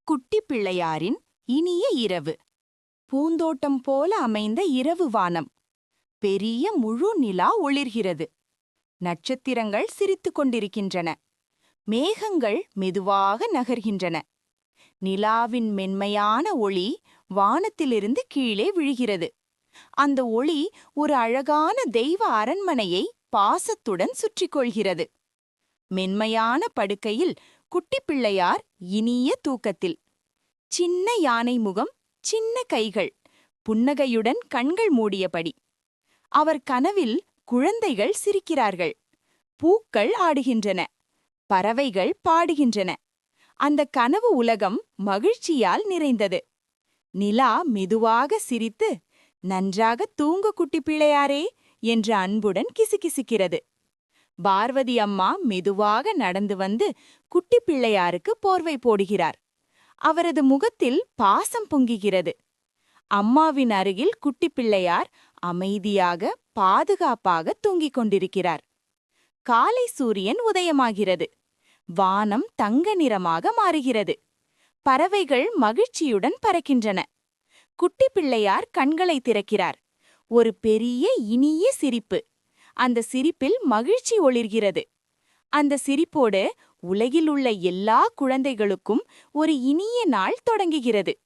குட்டி பிள்ளையாரின் இனிய இரவு. பூந்தோட்டம் போல அமைந்த இரவு வானம். பெரிய முழு நிலா ஒளிர்கிறது. நட்சத்திரங்கள் சிரித்துக் கொண்டிருக்கின்றன. மேகங்கள் மெதுவாக நகர்கின்றன. நிலாவின் மென்மையான ஒளி வானத்திலிருந்து கீழே விழுகிறது. அந்த ஒளி ஒரு அழகான தெய்வ அரண்மனையை பாசத்துடன் சுற்றிக் கொள்கிறது. மென்மையான படுக்கையில் குட்டி பிள்ளையார் இனிய தூக்கத்தில். சின்ன யானை முகம், சின்ன கைகள், புன்னகையுடன் கண்கள் மூடியபடி. அவர் கனவில் குழந்தைகள் சிரிக்கிறார்கள். பூக்கள் ஆடுகின்றன. பறவைகள் பாடுகின்றன. அந்த கனவு உலகம் மகிழ்ச்சியால் நிறைந்தது. நிலா மெதுவாக சிரித்து, "நன்றாக தூங்கு குட்டி பிள்ளையாரே" என்று அன்புடன் கிசுகிசுக்கிறது. பார்வதி அம்மா மெதுவாக நடந்து வந்து குட்டி பிள்ளையாருக்கு போர்வை போடுகிறார். அவரது முகத்தில் பாசம் பொங்குகிறது. அம்மாவின் அருகில் குட்டி பிள்ளையார் அமைதியாக பாதுகாப்பாக தூங்கிக் கொண்டிருக்கிறார். காலை சூரியன் உதயமாகிறது. வானம் தங்க நிறமாக மாறுகிறது. பறவைகள் மகிழ்ச்சியுடன் பறக்கின்றன. குட்டி பிள்ளையார் கண்களை திறக்கிறார். ஒரு பெரிய இனிய சிரிப்பு. அந்த சிரிப்பில் மகிழ்ச்சி ஒளிர்கிறது. அந்த சிரிப்போடு உலகிலுள்ள எல்லா குழந்தைகளுக்கும் ஒரு இனிய நாள் தொடங்குகிறது.